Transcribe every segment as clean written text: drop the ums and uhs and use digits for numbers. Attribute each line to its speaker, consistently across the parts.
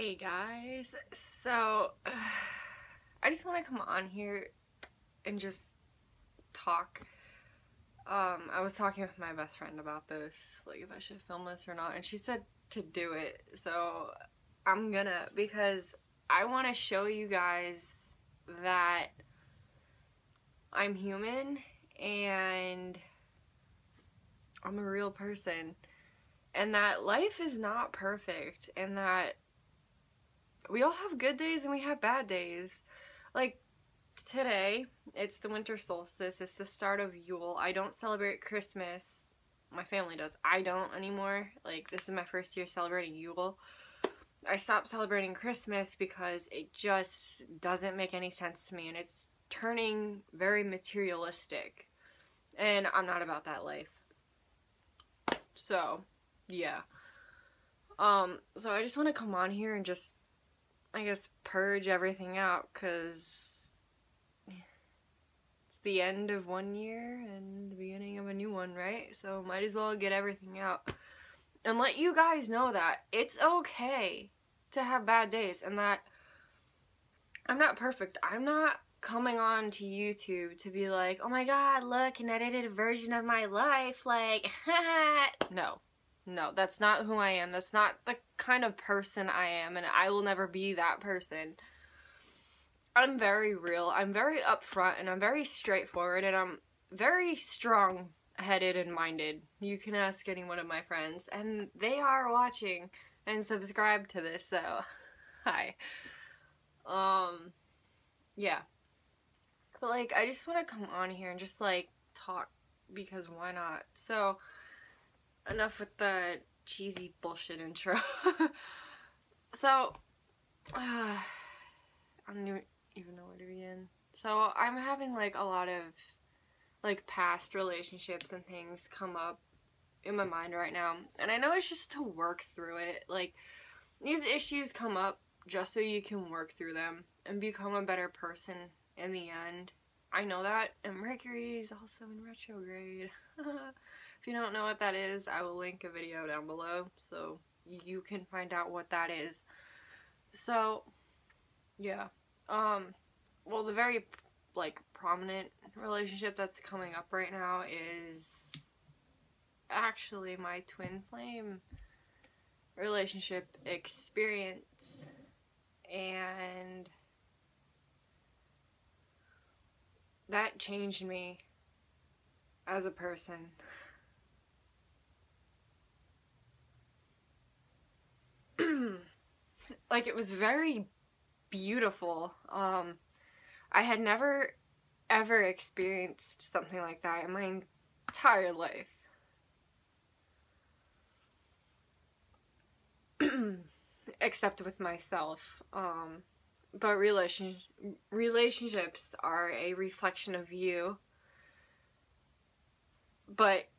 Speaker 1: Hey guys, so I just want to come on here and just talk. I was talking with my best friend about this, like if I should film this or not, and she said to do it, so I'm gonna, because I want to show you guys that I'm human and I'm a real person, and that life is not perfect, and that we all have good days and we have bad days. Like today, it's the winter solstice. It's the start of Yule. I don't celebrate Christmas. My family does. I don't anymore. Like, this is my first year celebrating Yule. I stopped celebrating Christmas because it just doesn't make any sense to me, and it's turning very materialistic. And I'm not about that life. So, yeah. So I just want to come on here and just, I guess, purge everything out, because it's the end of one year and the beginning of a new one, right? So might as well get everything out and let you guys know that it's okay to have bad days, and that I'm not perfect. I'm not coming on to YouTube to be like, oh my god, look, an edited version of my life, like, no. No, that's not who I am. That's not the kind of person I am, and I will never be that person. I'm very real, I'm very upfront, and I'm very straightforward, and I'm very strong-headed and minded. You can ask any one of my friends, and they are watching and subscribed to this, so hi. Yeah. But, like, I just want to come on here and just, like, talk, because why not? So, enough with the cheesy bullshit intro. So, I don't even know where to begin. So, I'm having, like, a lot of, like, past relationships and things come up in my mind right now. And I know it's just to work through it. Like, these issues come up just so you can work through them and become a better person in the end. I know that, and Mercury is also in retrograde. If you don't know what that is, I will link a video down below so you can find out what that is. So, yeah. Well, the very, like, prominent relationship that's coming up right now is actually my twin flame relationship experience, and that changed me as a person. Like, it was very beautiful. I had never ever experienced something like that in my entire life. Except with myself. But relationships are a reflection of you. But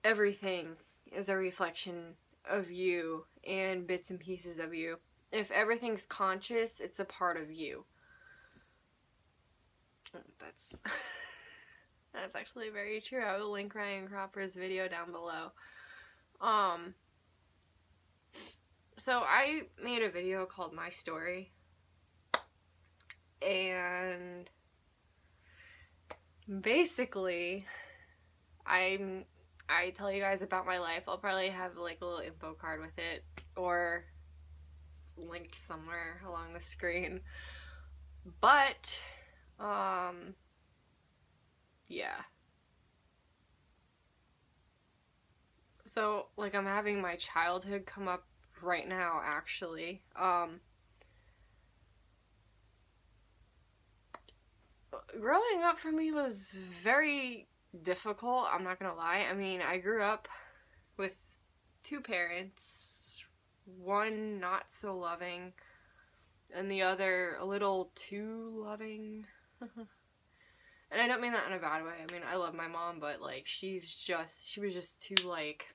Speaker 1: everything is a reflection of you and bits and pieces of you. If everything's conscious, it's a part of you. That's that's actually very true. I will link Ryan Cropper's video down below. So I made a video called My Story, and basically I tell you guys about my life. I'll probably have like a little info card with it, or linked somewhere along the screen. But yeah. So, like, I'm having my childhood come up right now, actually. Growing up for me was very difficult, I'm not gonna lie. I mean, I grew up with two parents, one not so loving, and the other a little too loving. And I don't mean that in a bad way. I mean, I love my mom, but, like, she was just too, like,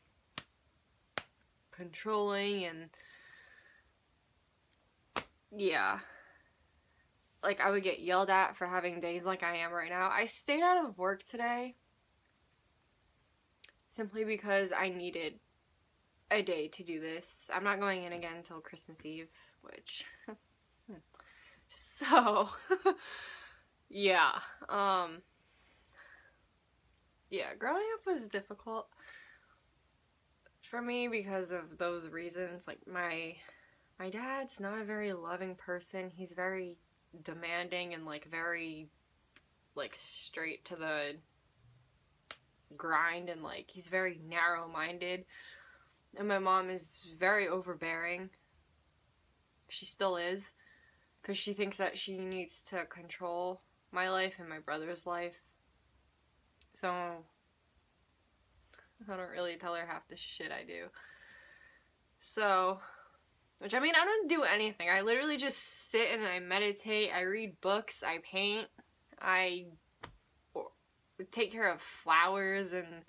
Speaker 1: controlling, and yeah. Like, I would get yelled at for having days like I am right now. I stayed out of work today simply because I needed a day to do this. I'm not going in again until Christmas Eve, which so yeah. Yeah, growing up was difficult for me because of those reasons. Like my dad's not a very loving person. He's very demanding and like very like straight to the grind, and like he's very narrow-minded. And my mom is very overbearing. She still is, because she thinks that she needs to control my life and my brother's life. So I don't really tell her half the shit I do. So, which I mean, I don't do anything. I literally just sit and I meditate, I read books, I paint, I take care of flowers and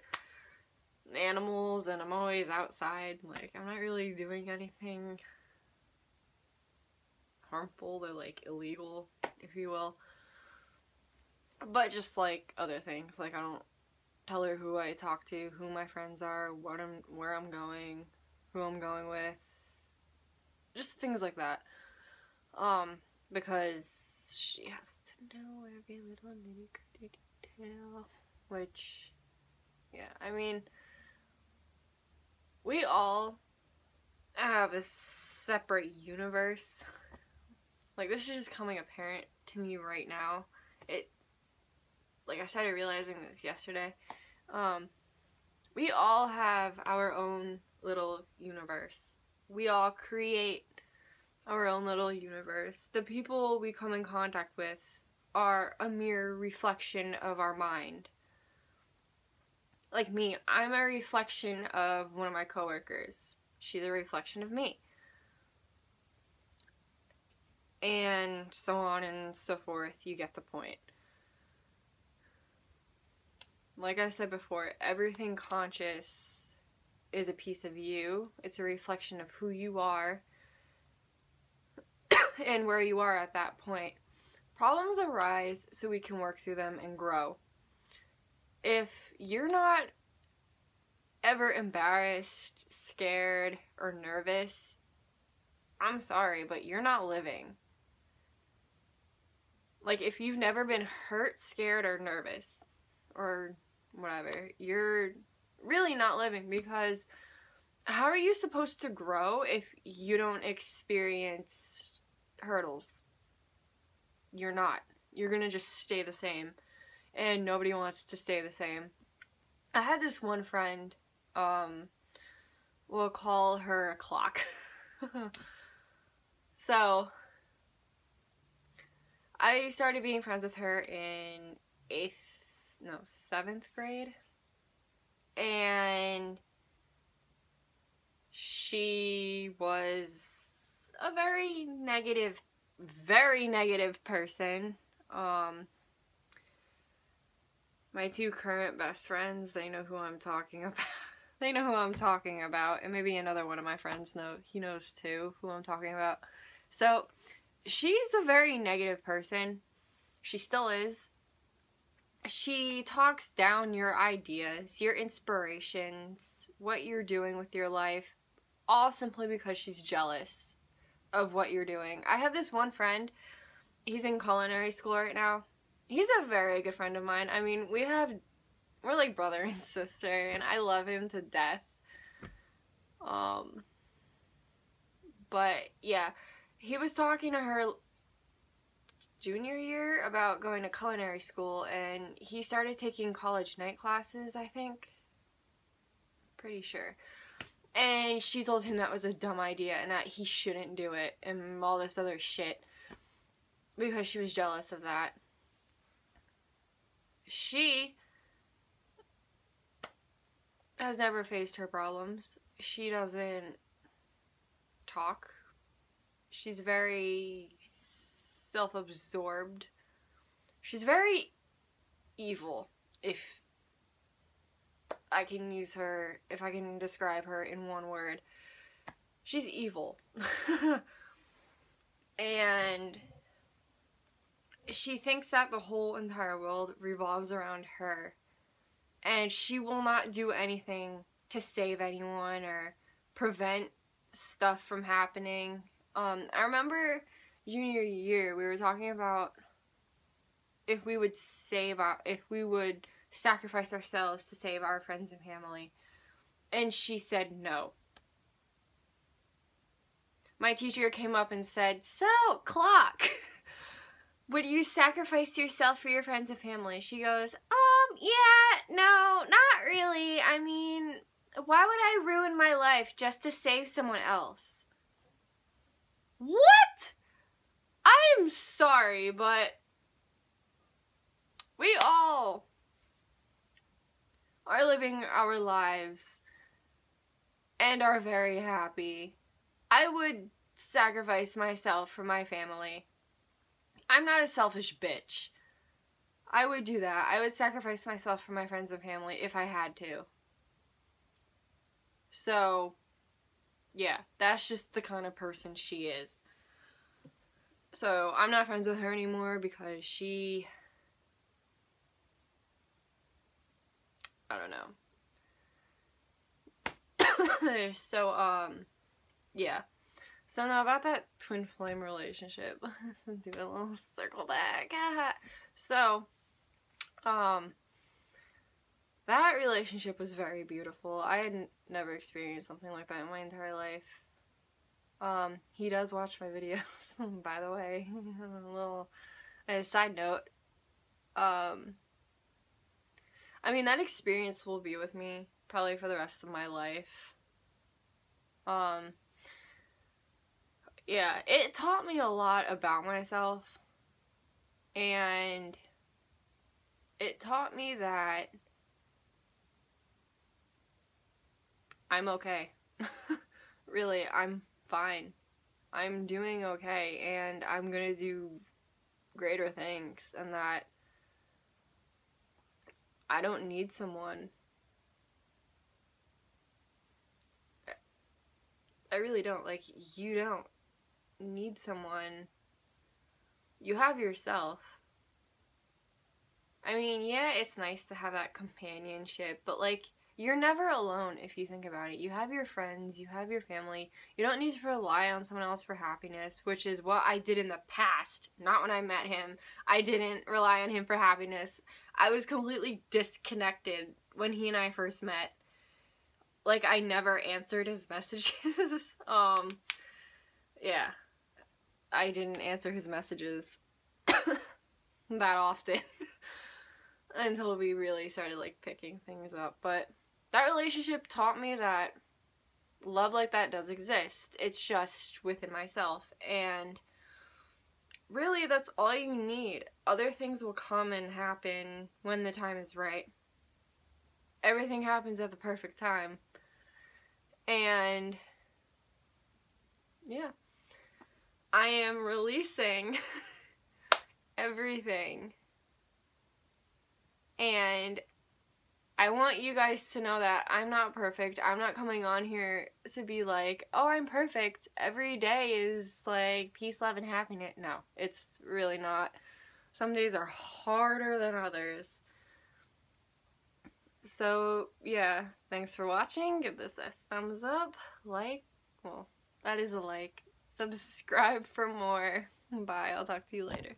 Speaker 1: animals, and I'm always outside. Like, I'm not really doing anything harmful or like illegal, if you will. But just like other things, like I don't tell her who I talk to, who my friends are, where I'm going, who I'm going with, just things like that. Because she has to know every little nitty-gritty detail, which, yeah, I mean, we all have a separate universe. Like, this is just coming apparent to me right now. Like, I started realizing this yesterday. We all have our own little universe. We all create our own little universe. The people we come in contact with are a mere reflection of our mind. Like me, I'm a reflection of one of my coworkers. She's a reflection of me. And so on and so forth. You get the point. Like I said before, everything conscious is a piece of you. It's a reflection of who you are and where you are at that point. Problems arise so we can work through them and grow. If you're not ever embarrassed, scared, or nervous, I'm sorry, but you're not living. Like, if you've never been hurt, scared, or nervous, or whatever, you're really not living, because how are you supposed to grow if you don't experience hurdles? You're not. You're gonna just stay the same, and nobody wants to stay the same. I had this one friend, we'll call her a clock. So, I started being friends with her in 7th grade, and she was a very negative person. My two current best friends, they know who I'm talking about. They know who I'm talking about, and maybe another one of my friends he knows too who I'm talking about. So, she's a very negative person. She still is. She talks down your ideas, your inspirations, what you're doing with your life, all simply because she's jealous of what you're doing. I have this one friend, he's in culinary school right now. He's a very good friend of mine. I mean, we're like brother and sister, and I love him to death. But yeah, he was talking to her junior year about going to culinary school, and he started taking college night classes, I think. Pretty sure. And she told him that was a dumb idea and that he shouldn't do it and all this other shit because she was jealous of that. She has never faced her problems. She doesn't talk. She's very self-absorbed. She's very evil, if I can describe her in one word. She's evil. And she thinks that the whole entire world revolves around her, and she will not do anything to save anyone or prevent stuff from happening. I remember junior year, we were talking about if we would sacrifice ourselves to save our friends and family. And she said no. My teacher came up and said, "So, Clock, would you sacrifice yourself for your friends and family?" She goes, yeah, no, not really. I mean, why would I ruin my life just to save someone else?" What? I'm sorry, but we all are living our lives and are very happy. I would sacrifice myself for my family. I'm not a selfish bitch. I would do that. I would sacrifice myself for my friends and family if I had to. So, yeah, that's just the kind of person she is. So, I'm not friends with her anymore because she... I don't know. So, yeah. So now about that twin flame relationship. Do a little circle back. So, that relationship was very beautiful. I had never experienced something like that in my entire life. He does watch my videos, by the way. A little side note. I mean, that experience will be with me probably for the rest of my life. Yeah, it taught me a lot about myself, and it taught me that I'm okay. Really, I'm fine. I'm doing okay, and I'm gonna do greater things, and that I don't need someone. I really don't. Like, you don't need someone. You have yourself. I mean, yeah, it's nice to have that companionship, but, like, you're never alone if you think about it. You have your friends, you have your family. You don't need to rely on someone else for happiness, which is what I did in the past, not when I met him. I didn't rely on him for happiness. I was completely disconnected when he and I first met. Like, I never answered his messages. Yeah. I didn't answer his messages that often until we really started, like, picking things up. But that relationship taught me that love like that does exist. It's just within myself. And really, that's all you need. Other things will come and happen when the time is right. Everything happens at the perfect time. And yeah, I am releasing everything. And I want you guys to know that I'm not perfect. I'm not coming on here to be like, oh, I'm perfect. Every day is like peace, love, and happiness. No, it's really not. Some days are harder than others. So, yeah, thanks for watching. Give this a thumbs up, like, well, that is a like. Subscribe for more. Bye, I'll talk to you later.